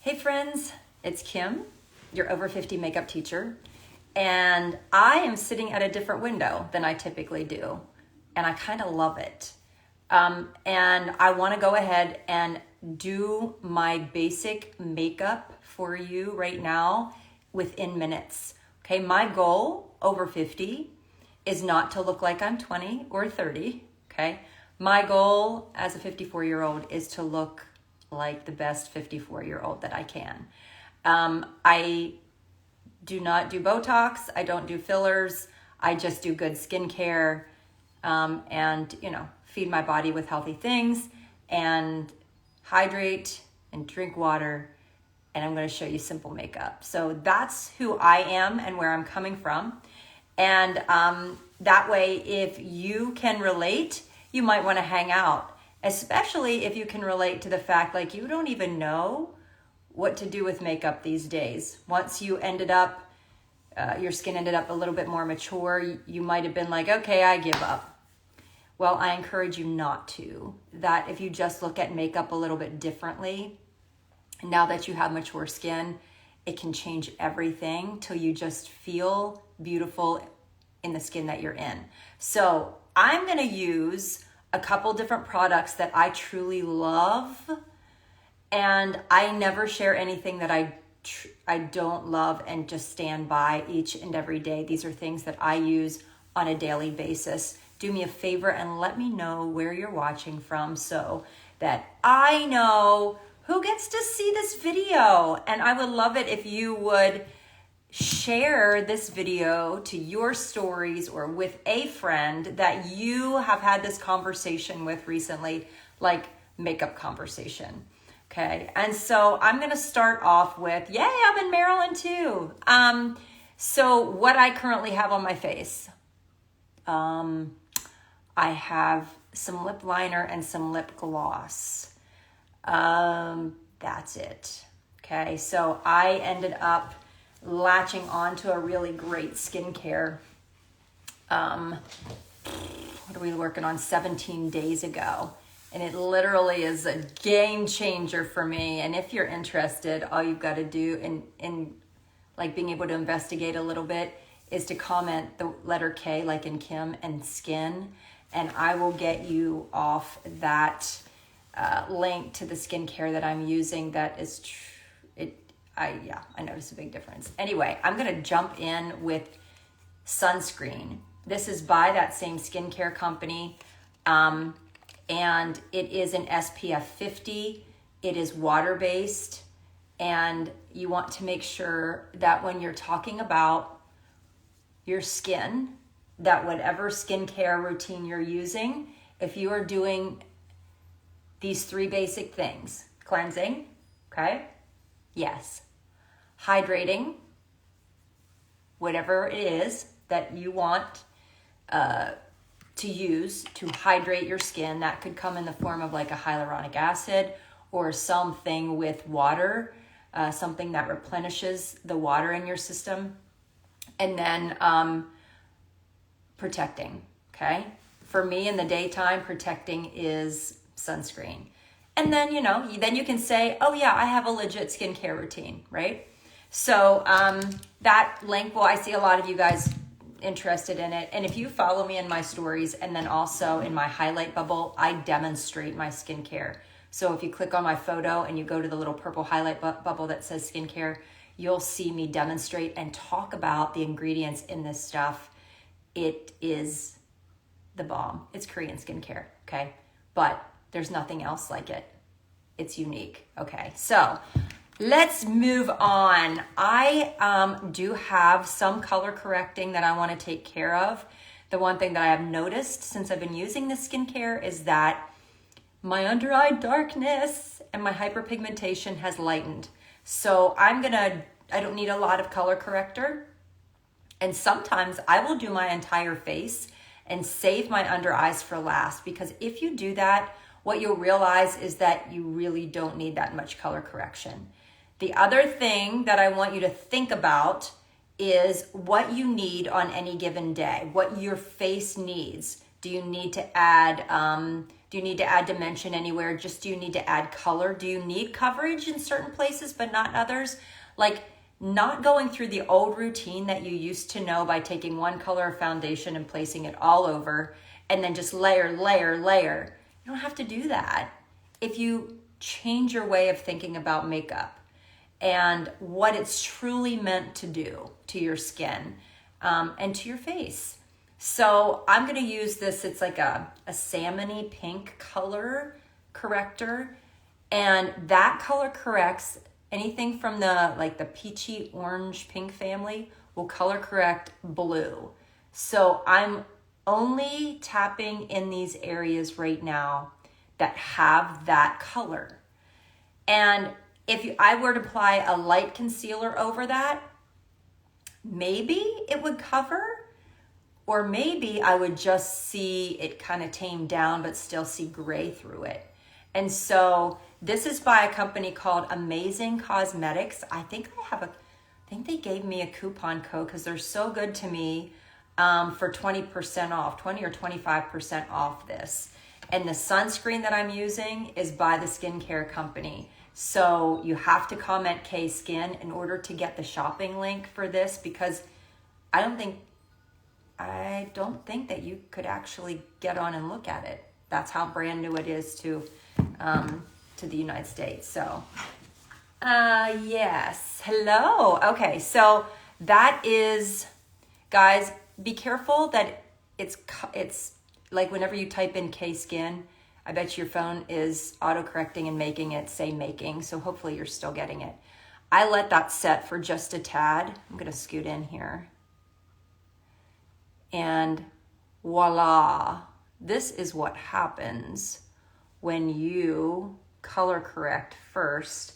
Hey friends, it's Kim, your over 50 makeup teacher, and I am sitting at a different window than I typically do, and I kind of love it. And I want to go ahead and do my basic makeup for you right now within minutes. Okay, my goal over 50 is not to look like I'm 20 or 30, okay? My goal as a 54-year-old is to look like the best 54-year-old that I can. I do not do Botox. I don't do fillers. I just do good skincare and, feed my body with healthy things and hydrate and drink water. And I'm going to show you simple makeup. So that's who I am and where I'm coming from. And that way, if you can relate, you might want to hang out. Especially if you can relate to the fact like you don't even know what to do with makeup these days. Once you ended up, your skin ended up a little bit more mature, you might have been like, okay, I give up. Well, I encourage you not to. That if you just look at makeup a little bit differently, now that you have mature skin, it can change everything till you just feel beautiful in the skin that you're in. So I'm gonna use a couple different products that I truly love, and I never share anything that I don't love and just stand by each and every day. These are things that I use on a daily basis. Do me a favor and let me know where you're watching from so that I know who gets to see this video. And I would love it if you would share this video to your stories or with a friend that you have had this conversation with recently, like makeup conversation. Okay, and so I'm gonna start off with, yay, I'm in Maryland too. So what I currently have on my face, I have some lip liner and some lip gloss. That's it. Okay, so I ended up latching onto a really great skincare. What are we working on? 17 days ago. And it literally is a game changer for me. And if you're interested, all you've got to do in like being able to investigate a little bit is to comment the letter K, like in Kim, and skin. And I will get you off that link to the skincare that I'm using. That is I noticed a big difference. Anyway, I'm gonna jump in with Sunscreen. This is by that same skincare company, and it is an SPF 50. It is water-based, and you want to make sure that when you're talking about your skin, that whatever skincare routine you're using, if you are doing these three basic things, cleansing, okay? Yes. Hydrating, whatever it is that you want to use to hydrate your skin. That could come in the form of like a hyaluronic acid or something with water, something that replenishes the water in your system. And then protecting, okay? For me in the daytime, protecting is sunscreen. And then, then you can say, oh yeah, I have a legit skincare routine, right? So that link, I see a lot of you guys interested in it. And if you follow me in my stories and then also in my highlight bubble, I demonstrate my skincare. So if you click on my photo and you go to the little purple highlight bubble that says skincare, you'll see me demonstrate and talk about the ingredients in this stuff. It is the bomb. It's Korean skincare, okay? But there's nothing else like it. It's unique. Okay, so let's move on. I do have some color correcting that I want to take care of. The one thing that I have noticed since I've been using this skincare is that my under eye darkness and my hyperpigmentation has lightened. So I don't need a lot of color corrector. And sometimes I will do my entire face and save my under eyes for last, because if you do that, what you'll realize is that you really don't need that much color correction. The other thing that I want you to think about is what you need on any given day, what your face needs. Do you need to add Do you need to add dimension anywhere? Just do you need to add color? Do you need coverage in certain places but not in others? Like not going through the old routine that you used to know by taking one color of foundation and placing it all over and then just layer, layer, layer. You don't have to do that. If you change your way of thinking about makeup and what it's truly meant to do to your skin and to your face. So I'm gonna use this, it's like a salmony pink color corrector, and that color corrects anything from the peachy orange pink family will color correct blue. So I'm only tapping in these areas right now that have that color. And if I were to apply a light concealer over that, maybe it would cover, or maybe I would just see it kind of tame down but still see gray through it. And so this is by a company called Amazing Cosmetics. I think they gave me a coupon code because they're so good to me for 20% off, 20 or 25% off this. And the sunscreen that I'm using is by the skincare company. So you have to comment K-Skin in order to get the shopping link for this, because I don't think that you could actually get on and look at it. That's how brand new it is to the United States. So, yes, hello. Okay, so that is, guys, be careful that it's like whenever you type in K-Skin, I bet your phone is auto-correcting and making it say making. So hopefully you're still getting it. I let that set for just a tad. I'm gonna scoot in here. And voila, this is what happens when you color correct first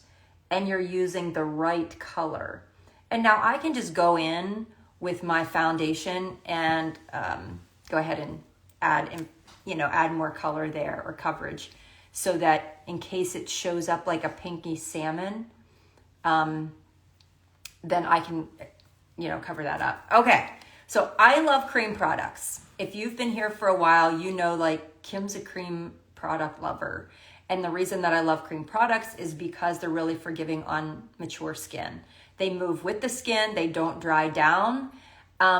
and you're using the right color. And now I can just go in with my foundation and go ahead and add more color there or coverage, so that in case it shows up like a pinky salmon, then I can, cover that up. Okay. So I love cream products. If you've been here for a while, you know, like Kim's a cream product lover. And the reason that I love cream products is because they're really forgiving on mature skin. They move with the skin, they don't dry down.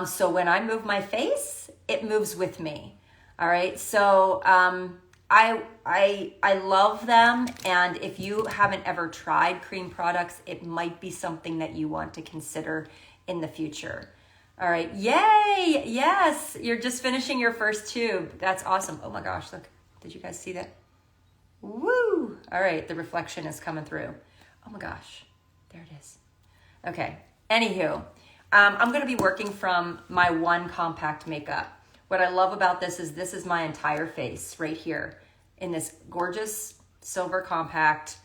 So when I move my face, it moves with me. All right, so I love them. And if you haven't ever tried cream products, it might be something that you want to consider in the future. All right, yay, yes, you're just finishing your first tube. That's awesome. Oh my gosh, look, did you guys see that? Woo! All right, the reflection is coming through. Oh my gosh, there it is. Okay, anywho, I'm gonna be working from my one compact makeup. What I love about this is my entire face right here in this gorgeous silver compact.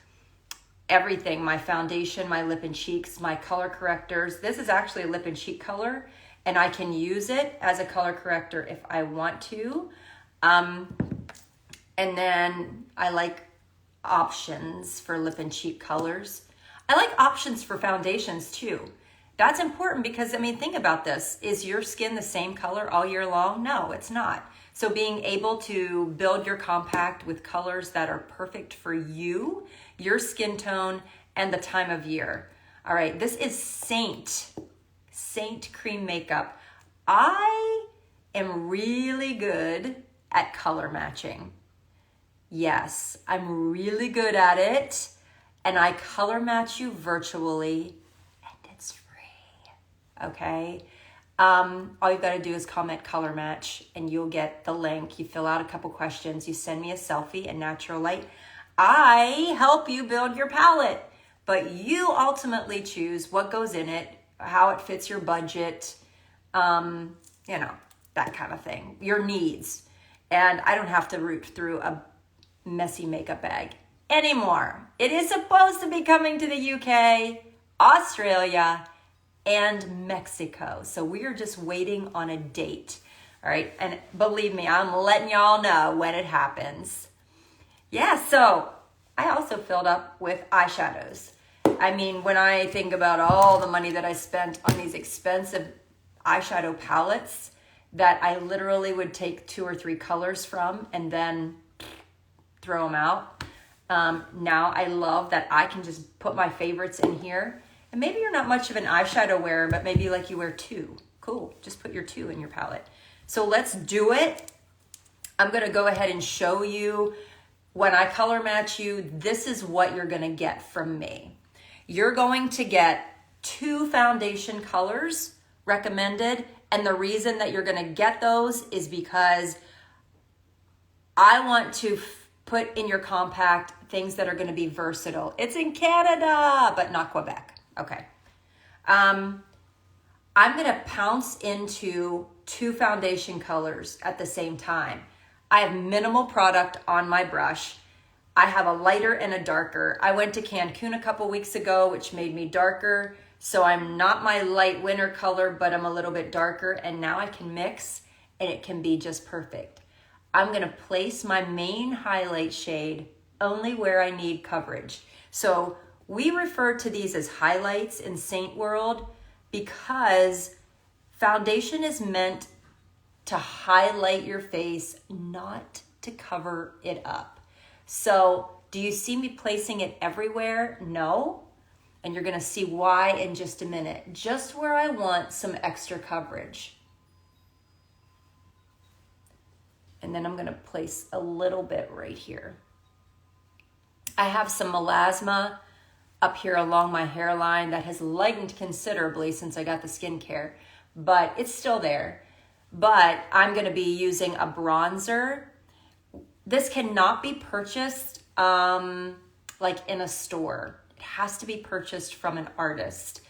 Everything, my foundation, my lip and cheeks, my color correctors. This is actually a lip and cheek color, and I can use it as a color corrector if I want to. And then I like options for lip and cheek colors. I like options for foundations too. That's important because, think about this. Is your skin the same color all year long? No, it's not. So being able to build your compact with colors that are perfect for you, your skin tone, and the time of year. All right, this is Saint Cream Makeup. I am really good at color matching. Yes, I'm really good at it. And I color match you virtually, and it's free, okay? All you've got to do is comment color match and you'll get the link. You fill out a couple questions, you send me a selfie in natural light. I help you build your palette, but you ultimately choose what goes in it, how it fits your budget, that kind of thing, your needs. And I don't have to root through a messy makeup bag anymore. It is supposed to be coming to the UK, Australia, and Mexico. So we are just waiting on a date. All right. And believe me, I'm letting y'all know when it happens. Yeah. So I also filled up with eyeshadows. When I think about all the money that I spent on these expensive eyeshadow palettes that I literally would take 2 or 3 colors from and then throw them out. Now I love that I can just put my favorites in here. And maybe you're not much of an eyeshadow wearer, but maybe like you wear 2. Cool, just put your 2 in your palette. So let's do it. I'm gonna go ahead and show you when I color match you, this is what you're gonna get from me. You're going to get 2 foundation colors recommended. And the reason that you're gonna get those is because I want to put in your compact things that are gonna be versatile. It's in Canada, but not Quebec. Okay. I'm gonna pounce into 2 foundation colors at the same time. I have minimal product on my brush. I have a lighter and a darker. I went to Cancun a couple weeks ago, which made me darker. So I'm not my light winter color, but I'm a little bit darker. And now I can mix and it can be just perfect. I'm gonna place my main highlight shade only where I need coverage. So we refer to these as highlights in Saint World because foundation is meant to highlight your face, not to cover it up. So do you see me placing it everywhere? No. And you're gonna see why in just a minute. Just where I want some extra coverage. And then I'm gonna place a little bit right here. I have some melasma up here along my hairline that has lightened considerably since I got the skincare, but it's still there. But I'm gonna be using a bronzer. This cannot be purchased like in a store. It has to be purchased from an artist.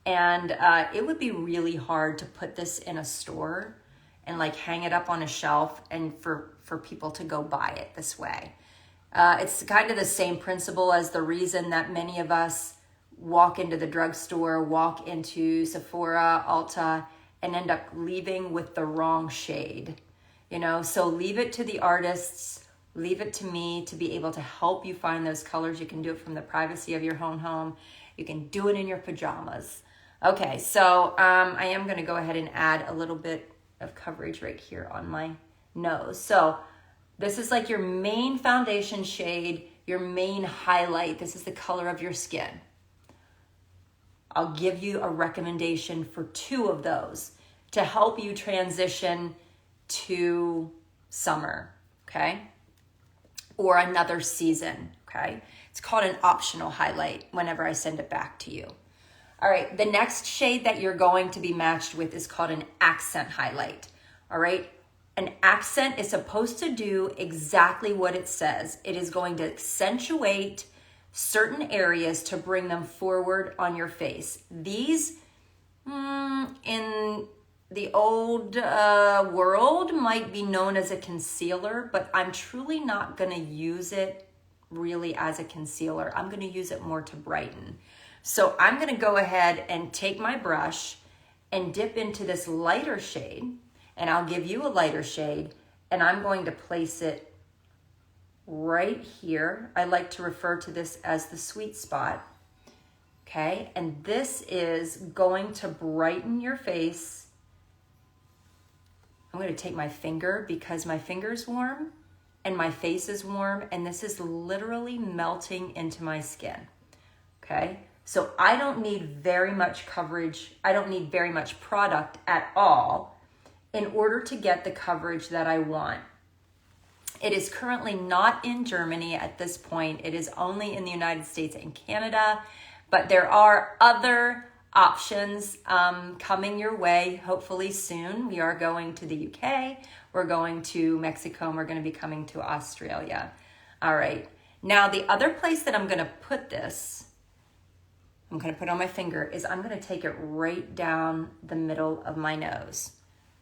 And it would be really hard to put this in a store and like hang it up on a shelf and for people to go buy it this way. It's kind of the same principle as the reason that many of us walk into the drugstore, walk into Sephora, Ulta, and end up leaving with the wrong shade. You know, so leave it to the artists, leave it to me to be able to help you find those colors. You can do it from the privacy of your own home. You can do it in your pajamas. Okay, so I am gonna go ahead and add a little bit of coverage right here on my nose. So this is like your main foundation shade, your main highlight. This is the color of your skin. I'll give you a recommendation for 2 of those to help you transition to summer, okay? Or another season, okay? It's called an optional highlight whenever I send it back to you. All right, the next shade that you're going to be matched with is called an accent highlight, all right? An accent is supposed to do exactly what it says. It is going to accentuate certain areas to bring them forward on your face. These, in the old world, might be known as a concealer, but I'm truly not gonna use it really as a concealer. I'm gonna use it more to brighten. So I'm gonna go ahead and take my brush and dip into this lighter shade, and I'll give you a lighter shade, and I'm going to place it right here. I like to refer to this as the sweet spot, okay? And this is going to brighten your face. I'm gonna take my finger because my finger's warm and my face is warm, and this is literally melting into my skin, okay? So I don't need very much coverage. I don't need very much product at all in order to get the coverage that I want. It is currently not in Germany at this point. It is only in the United States and Canada, but there are other options coming your way, hopefully soon. We are going to the UK, we're going to Mexico, and we're gonna be coming to Australia. All right, now the other place that I'm gonna put this, I'm gonna put on my finger, is I'm gonna take it right down the middle of my nose.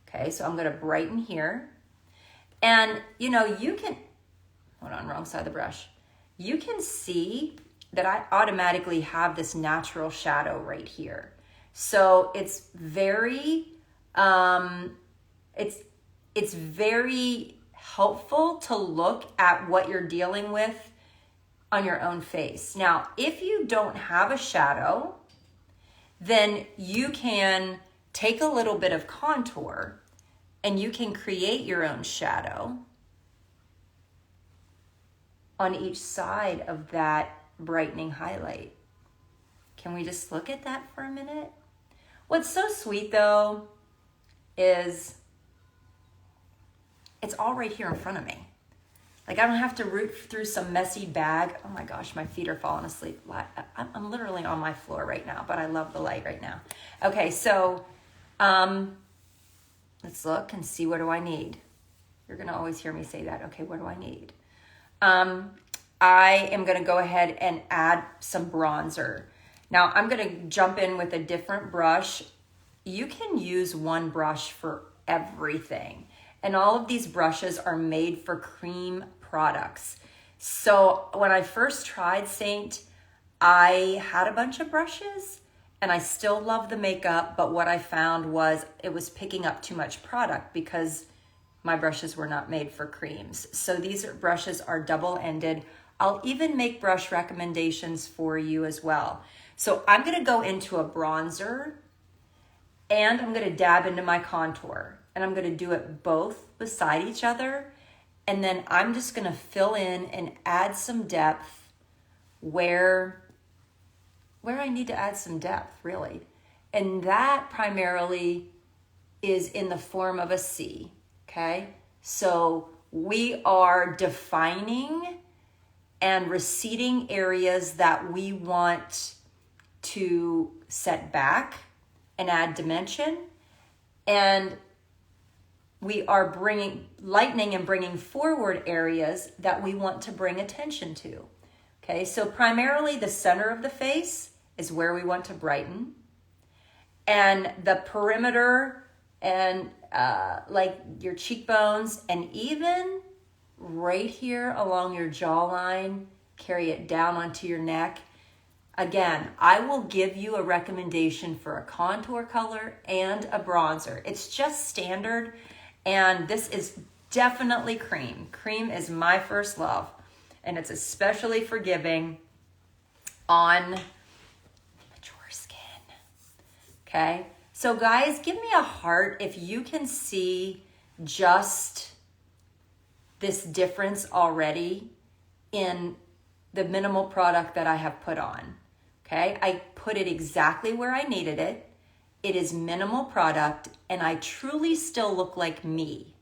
Okay, so I'm gonna brighten here. And you know, you can, hold on, wrong side of the brush. You can see that I automatically have this natural shadow right here. So it's very, it's very helpful to look at what you're dealing with on your own face. Now, if you don't have a shadow, then you can take a little bit of contour and you can create your own shadow. on each side of that brightening highlight. Can we just look at that for a minute? What's so sweet though is it's all right here in front of me. Like I don't have to root through some messy bag. Oh my gosh, my feet are falling asleep. I'm literally on my floor right now, but I love the light right now. Okay, so let's look and see, what do I need? You're gonna always hear me say that. Okay, what do I need? I am gonna go ahead and add some bronzer. Now I'm gonna jump in with a different brush. You can use one brush for everything. And all of these brushes are made for cream products. So when I first tried Saint, I had a bunch of brushes and I still love the makeup, but what I found was it was picking up too much product because my brushes were not made for creams. So these brushes are double-ended. I'll even make brush recommendations for you as well. So I'm gonna go into a bronzer and I'm gonna dab into my contour. And I'm gonna do it both beside each other. And then I'm just gonna fill in and add some depth where I need to add some depth, really. And that primarily is in the form of a C, okay? So we are defining and receding areas that we want to set back and add dimension. And we are lightening and bringing forward areas that we want to bring attention to. Okay, so primarily the center of the face is where we want to brighten. And the perimeter and like your cheekbones and even right here along your jawline, carry it down onto your neck. Again, I will give you a recommendation for a contour color and a bronzer. It's just standard. And this is definitely cream. Cream is my first love. And it's especially forgiving on mature skin. Okay? So guys, give me a heart if you can see just this difference already in the minimal product that I have put on. Okay? I put it exactly where I needed it. It is minimal product, and I truly still look like me.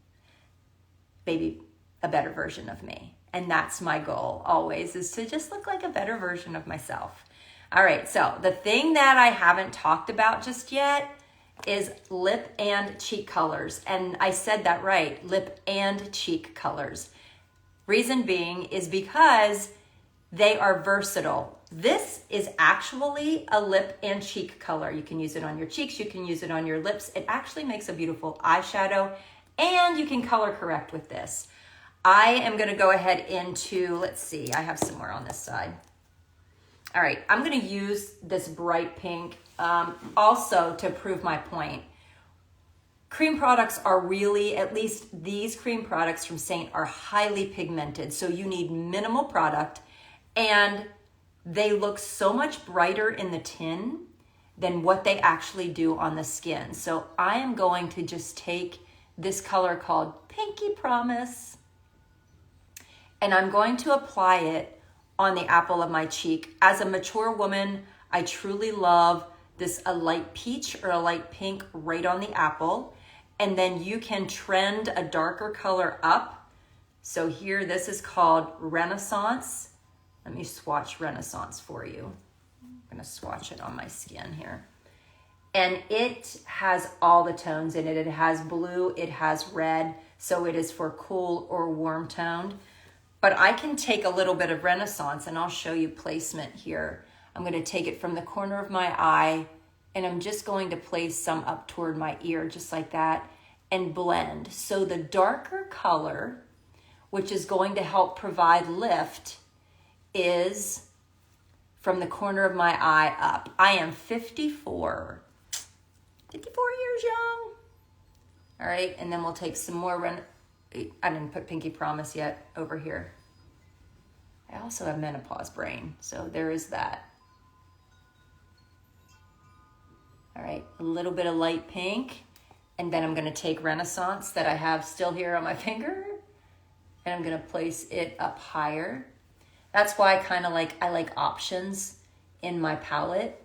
Maybe a better version of me. And that's my goal always, is to just look like a better version of myself. All right, so the thing that I haven't talked about just yet is lip and cheek colors. And I said that right, lip and cheek colors. Reason being is because they are versatile. This is actually a lip and cheek color. You can use it on your cheeks, you can use it on your lips. It actually makes a beautiful eyeshadow, and you can color correct with this. I am gonna go ahead into, let's see, I have some more on this side. All right, I'm gonna use this bright pink also to prove my point. Cream products are really, at least these cream products from Saint, are highly pigmented. So you need minimal product, and they look so much brighter in the tin than what they actually do on the skin. So I am going to just take this color called Pinky Promise, and I'm going to apply it on the apple of my cheek. As a mature woman, I truly love this, a light peach or a light pink right on the apple. And then you can trend a darker color up. So here, this is called Renaissance. Let me swatch Renaissance for you. I'm gonna swatch it on my skin here. And it has all the tones in it. It has blue, it has red, so it is for cool or warm toned. But I can take a little bit of Renaissance, and I'll show you placement here. I'm gonna take it from the corner of my eye, and I'm just going to place some up toward my ear, just like that, and blend. So the darker color, which is going to help provide lift, is from the corner of my eye up. I am 54 years young. All right, and then we'll take some more, I didn't put Pinky Promise yet over here. I also have menopause brain, so there is that. All right, a little bit of light pink, and then I'm gonna take Renaissance that I have still here on my finger, and I'm gonna place it up higher. That's why I like options in my palette.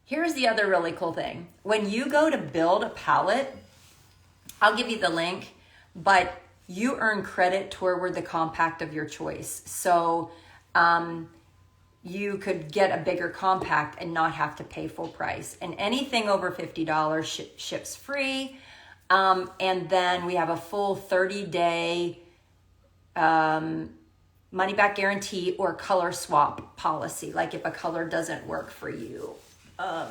Here's the other really cool thing. When you go to build a palette, I'll give you the link, but you earn credit toward the compact of your choice. So you could get a bigger compact and not have to pay full price. And anything over $50 ships free. And then we have a full 30-day money back guarantee or color swap policy. Like if a color doesn't work for you. I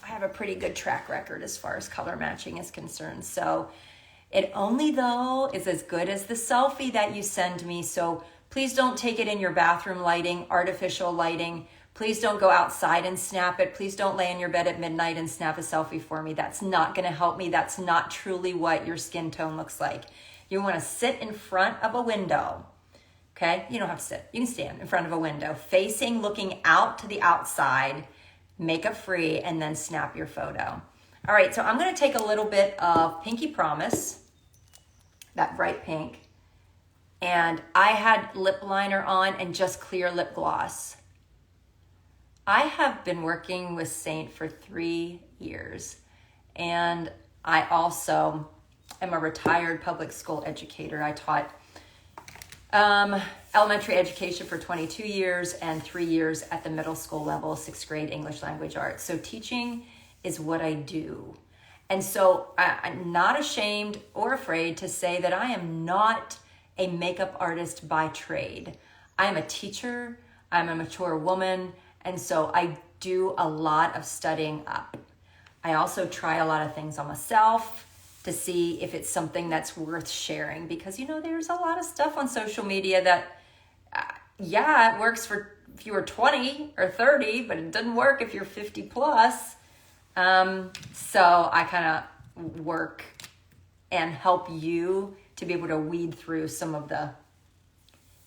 have a pretty good track record as far as color matching is concerned. So it only though is as good as the selfie that you send me. So please don't take it in your bathroom lighting, artificial lighting. Please don't go outside and snap it. Please don't lay in your bed at midnight and snap a selfie for me. That's not going to help me. That's not truly what your skin tone looks like. You want to sit in front of a window. Okay? You don't have to sit. You can stand in front of a window, facing, looking out to the outside, makeup free, and then snap your photo. All right, so I'm going to take a little bit of Pinky Promise, that bright pink, and I had lip liner on and just clear lip gloss. I have been working with Saint for 3 years, and I also am a retired public school educator. I taught elementary education for 22 years and 3 years at the middle school level, 6th grade English language arts. So teaching is what I do. And so I'm not ashamed or afraid to say that I am not a makeup artist by trade. I am a teacher, I'm a mature woman, and so I do a lot of studying up. I also try a lot of things on myself to see if it's something that's worth sharing, because there's a lot of stuff on social media that, it works for if you were 20 or 30, but it doesn't work if you're 50 plus. So I kind of work and help you to be able to weed through some of the,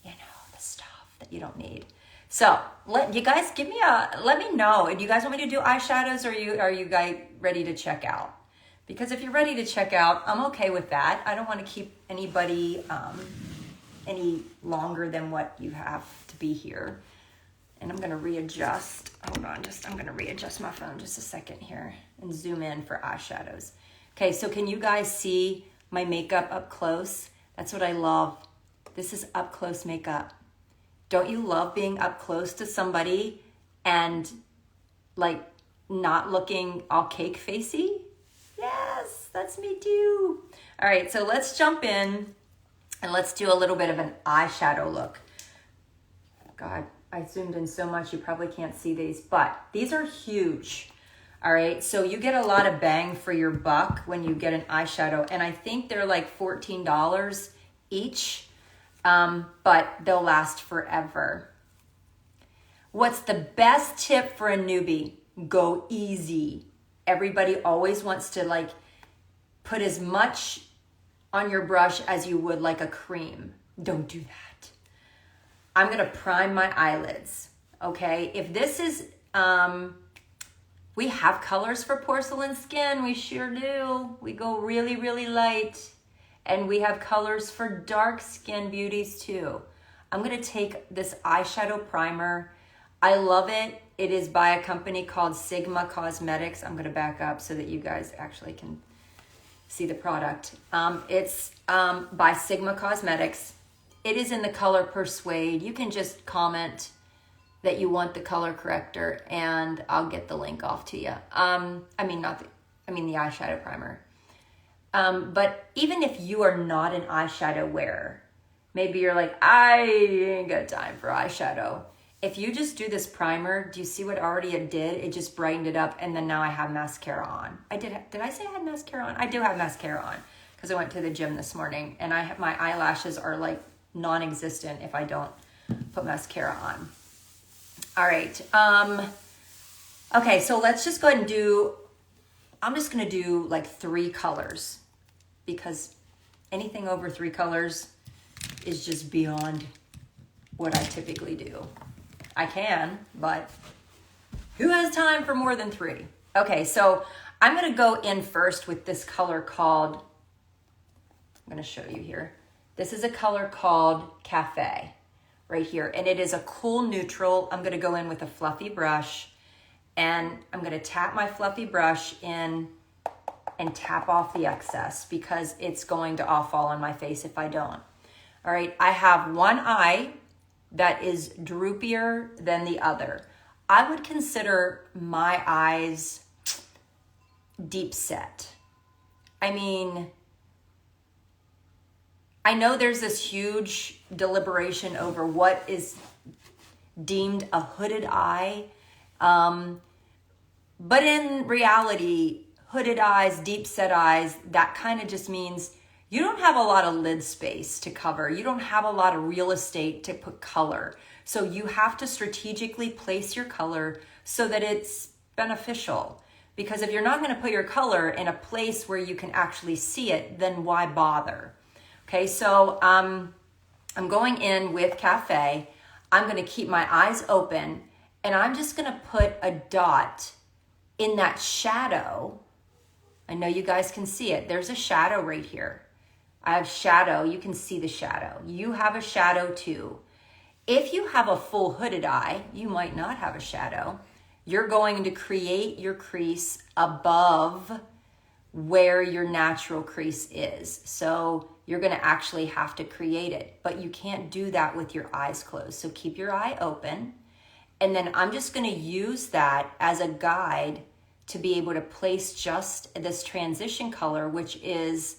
the stuff that you don't need. So let me know. Do you guys want me to do eyeshadows, or are you guys ready to check out? Because if you're ready to check out, I'm okay with that. I don't want to keep anybody any longer than what you have to be here. And I'm going to readjust. Hold on, I'm going to readjust my phone just a second here and zoom in for eyeshadows. Okay, so can you guys see my makeup up close? That's what I love. This is up close makeup. Don't you love being up close to somebody and not looking all cake facey? Yes, that's me too. All right, so let's jump in and let's do a little bit of an eyeshadow look. God, I zoomed in so much you probably can't see these, but these are huge. All right, so you get a lot of bang for your buck when you get an eyeshadow, and I think they're like $14 each, but they'll last forever. What's the best tip for a newbie? Go easy. Everybody always wants to put as much on your brush as you would like a cream. Don't do that. I'm gonna prime my eyelids, okay? If this is, we have colors for porcelain skin, we sure do. We go really, really light. And we have colors for dark skin beauties too. I'm gonna take this eyeshadow primer. I love it. It is by a company called Sigma Cosmetics. I'm gonna back up so that you guys actually can see the product. It's by Sigma Cosmetics. It is in the color Persuade. You can just comment that you want the color corrector and I'll get the link off to you. The eyeshadow primer. But even if you are not an eyeshadow wearer, maybe you're like, I ain't got time for eyeshadow. If you just do this primer, do you see what already it did? It just brightened it up, and then now I have mascara on. Did I say I had mascara on? I do have mascara on because I went to the gym this morning, and my eyelashes are non-existent if I don't put mascara on. All right. Okay, so let's just go ahead and I'm just gonna do 3 colors, because anything over 3 colors is just beyond what I typically do. I can, but who has time for more than 3? Okay, so I'm gonna go in first with this color called, I'm gonna show you here. This is a color called Cafe. right here. And it is a cool neutral. I'm gonna go in with a fluffy brush, and I'm gonna tap my fluffy brush in and tap off the excess, because it's going to all fall on my face if I don't. All right, I have one eye that is droopier than the other. I would consider my eyes deep set. I mean, I know there's this huge deliberation over what is deemed a hooded eye, but in reality, hooded eyes, deep set eyes, that kind of just means you don't have a lot of lid space to cover. You don't have a lot of real estate to put color. So you have to strategically place your color so that it's beneficial. Because if you're not going to put your color in a place where you can actually see it, then why bother? Okay, so I'm going in with Cafe. I'm going to keep my eyes open, and I'm just going to put a dot in that shadow. I know you guys can see it. There's a shadow right here. I have shadow. You can see the shadow. You have a shadow too. If you have a full hooded eye, you might not have a shadow. You're going to create your crease above where your natural crease is. So you're going to actually have to create it, but you can't do that with your eyes closed. So keep your eye open. And then I'm just going to use that as a guide to be able to place just this transition color, which is,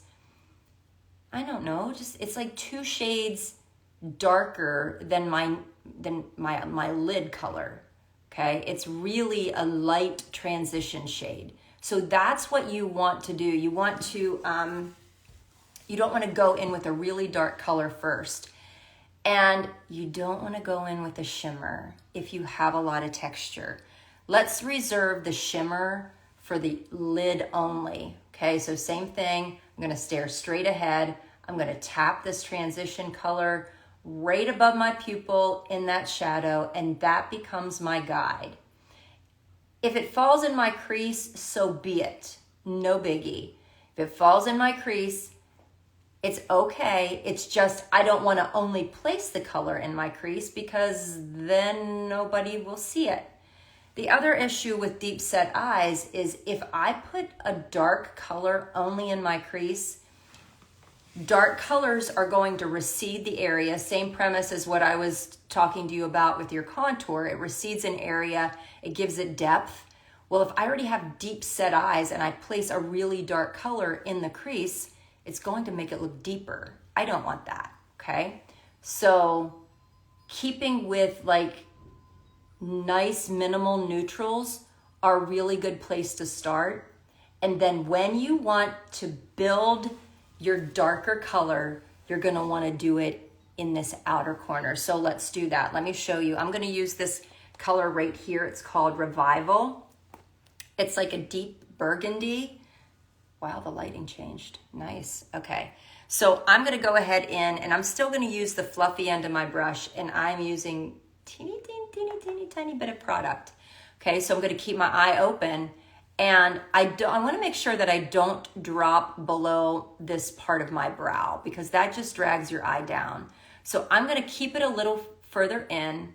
I don't know, just it's like 2 shades darker than my lid color. Okay, it's really a light transition shade. So that's what you want to do. You want to, you don't want to go in with a really dark color first. And you don't want to go in with a shimmer if you have a lot of texture. Let's reserve the shimmer for the lid only. Okay, so same thing. I'm going to stare straight ahead. I'm going to tap this transition color right above my pupil in that shadow, and that becomes my guide. If it falls in my crease, so be it. No biggie. If it falls in my crease, it's okay. It's just I don't want to only place the color in my crease, because then nobody will see it. The other issue with deep set eyes is if I put a dark color only in my crease, dark colors are going to recede the area. Same premise as what I was talking to you about with your contour. It recedes an area, it gives it depth. Well, if I already have deep set eyes and I place a really dark color in the crease, it's going to make it look deeper. I don't want that, okay? So keeping with like nice minimal neutrals are a really good place to start. And then when you want to build your darker color, you're gonna wanna do it in this outer corner. So let's do that. Let me show you. I'm gonna use this color right here. It's called Revival. It's like a deep burgundy. Wow, the lighting changed. Nice, okay. So I'm gonna go ahead in, and I'm still gonna use the fluffy end of my brush, and I'm using teeny tiny bit of product. Okay, so I'm gonna keep my eye open, and I wanna make sure that I don't drop below this part of my brow, because that just drags your eye down. So I'm gonna keep it a little further in,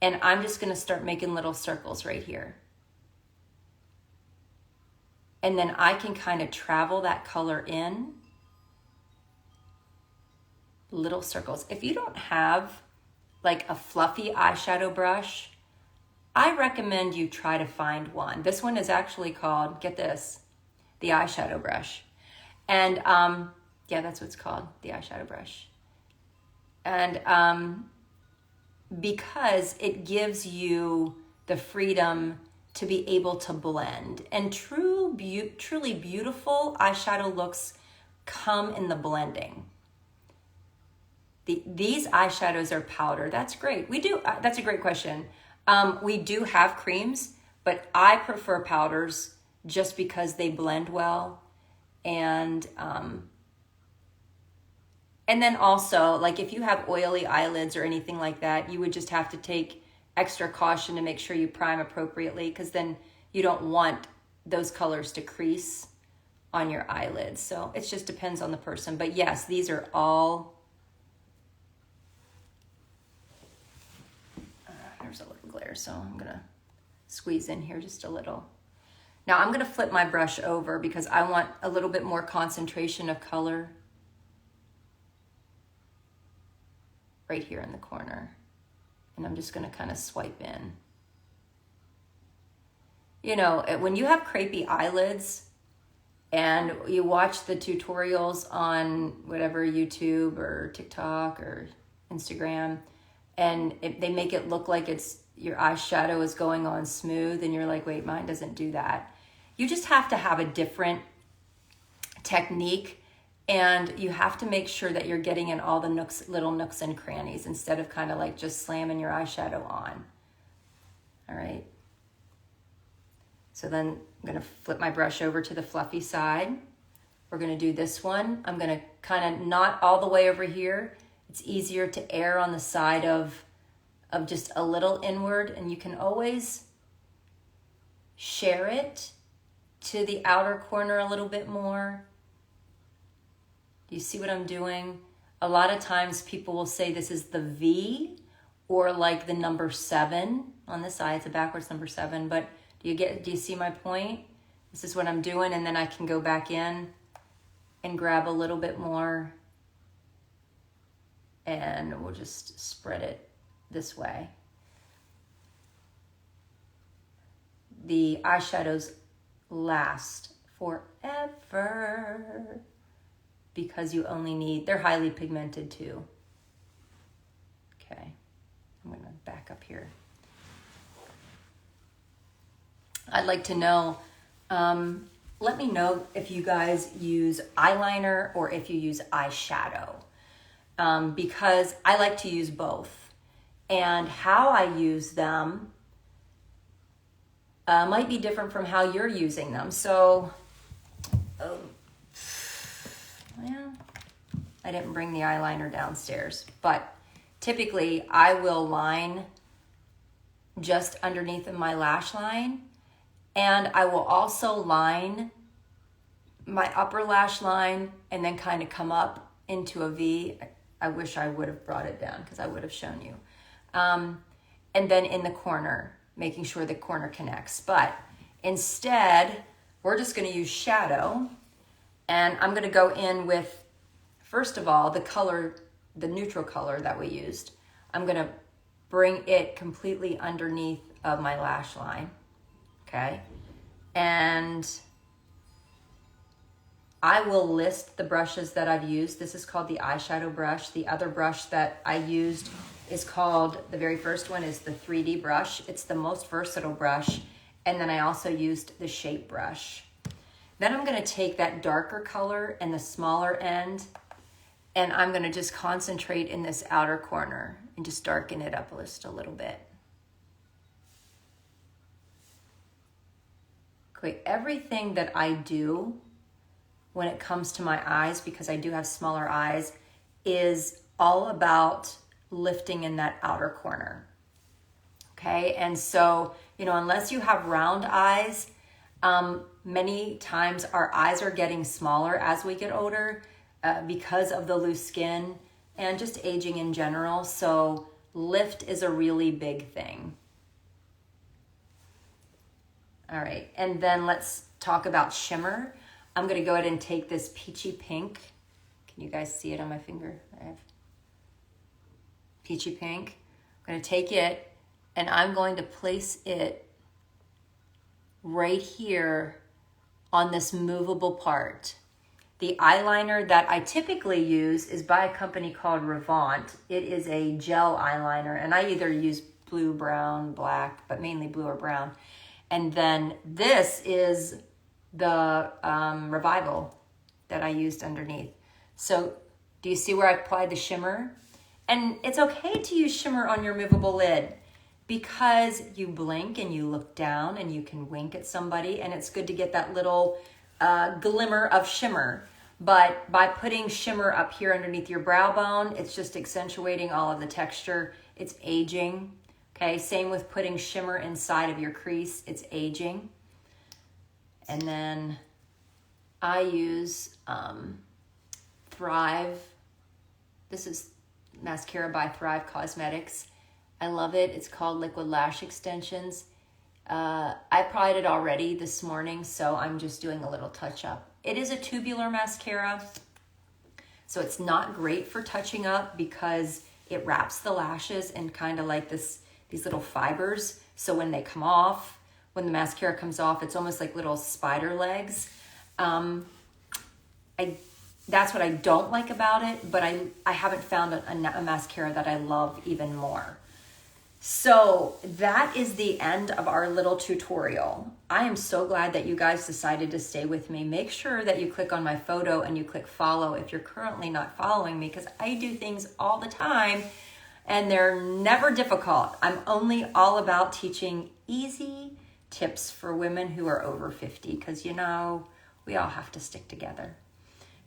and I'm just gonna start making little circles right here. And then I can kind of travel that color in. Little circles. If you don't have like a fluffy eyeshadow brush, I recommend you try to find one. This one is actually called, get this, the eyeshadow brush. And yeah, that's what it's called, the eyeshadow brush. And because it gives you the freedom to be able to blend. And truly beautiful eyeshadow looks come in the blending. These eyeshadows are powder. That's great. We do, that's a great question. We do have creams, but I prefer powders just because they blend well. And then also, like if you have oily eyelids or anything like that, you would just have to take extra caution to make sure you prime appropriately, because then you don't want those colors to crease on your eyelids. So it just depends on the person. But yes, these are all so I'm gonna squeeze in here just a little. Now I'm gonna flip my brush over because I want a little bit more concentration of color right here in the corner. And I'm just gonna kind of swipe in. You know, when you have crepey eyelids and you watch the tutorials on whatever, YouTube or TikTok or Instagram, and they make it look like your eyeshadow is going on smooth, and you're like, wait, mine doesn't do that. You just have to have a different technique, and you have to make sure that you're getting in all the little nooks and crannies instead of kind of like just slamming your eyeshadow on. All right. So then I'm gonna flip my brush over to the fluffy side. We're gonna do this one. I'm gonna kind of not all the way over here. It's easier to err on the side of just a little inward, and you can always share it to the outer corner a little bit more. Do you see what I'm doing? A lot of times people will say this is the V or like the number 7 on this side. It's a backwards number 7, but do you see my point? This is what I'm doing, and then I can go back in and grab a little bit more, and we'll just spread it this way. The eyeshadows last forever because you only need, they're highly pigmented too. Okay, I'm gonna back up here. I'd like to know, let me know if you guys use eyeliner or if you use eyeshadow, because I like to use both. And how I use them might be different from how you're using them. So, well, I didn't bring the eyeliner downstairs, but typically I will line just underneath of my lash line. And I will also line my upper lash line and then kind of come up into a V. I wish I would have brought it down because I would have shown you. And then in the corner, making sure the corner connects. But instead, we're just going to use shadow. And I'm going to go in with, first of all, the color, the neutral color that we used. I'm going to bring it completely underneath of my lash line. Okay, and I will list the brushes that I've used. This is called the eyeshadow brush. The other brush that I used is called, the very first one is the 3D brush. It's the most versatile brush. And then I also used the shape brush. Then I'm gonna take that darker color and the smaller end, and I'm gonna just concentrate in this outer corner and just darken it up just a little bit. Okay, everything that I do when it comes to my eyes, because I do have smaller eyes, is all about lifting in that outer corner. Okay, and so, you know, unless you have round eyes, many times our eyes are getting smaller as we get older because of the loose skin and just aging in general. So lift is a really big thing. All right, and then let's talk about shimmer. I'm gonna go ahead and take this peachy pink. Can you guys see it on my finger? I have peachy pink. I'm gonna take it and I'm going to place it right here on this movable part. The eyeliner that I typically use is by a company called Revant. It is a gel eyeliner, and I either use blue, brown, black, but mainly blue or brown. And then this is the Revival that I used underneath. So do you see where I applied the shimmer? And it's okay to use shimmer on your movable lid because you blink and you look down and you can wink at somebody, and it's good to get that little glimmer of shimmer. But by putting shimmer up here underneath your brow bone, it's just accentuating all of the texture. It's aging. Okay, same with putting shimmer inside of your crease, it's aging. And then I use Thrive. This is mascara by Thrive Cosmetics. I love it. It's called Liquid Lash Extensions. I applied it already this morning, so I'm just doing a little touch up. It is a tubular mascara, so it's not great for touching up because it wraps the lashes in kind of like these little fibers. So when they come off, when the mascara comes off, it's almost like little spider legs. That's what I don't like about it, but I haven't found a mascara that I love even more. So that is the end of our little tutorial. I am so glad that you guys decided to stay with me. Make sure that you click on my photo and you click follow if you're currently not following me, because I do things all the time and they're never difficult. I'm only all about teaching easy tips for women who are over 50, because we all have to stick together.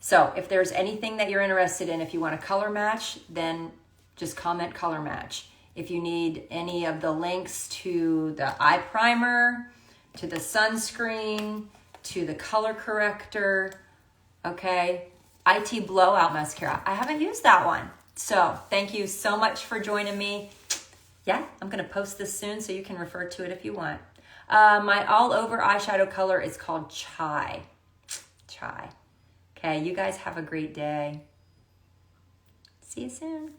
So if there's anything that you're interested in, if you want a color match, then just comment color match. If you need any of the links to the eye primer, to the sunscreen, to the color corrector, okay, IT Blowout Mascara. I haven't used that one. So thank you so much for joining me. Yeah, I'm going to post this soon so you can refer to it if you want. My all over eyeshadow color is called Chai. Chai. Okay, you guys have a great day. See you soon.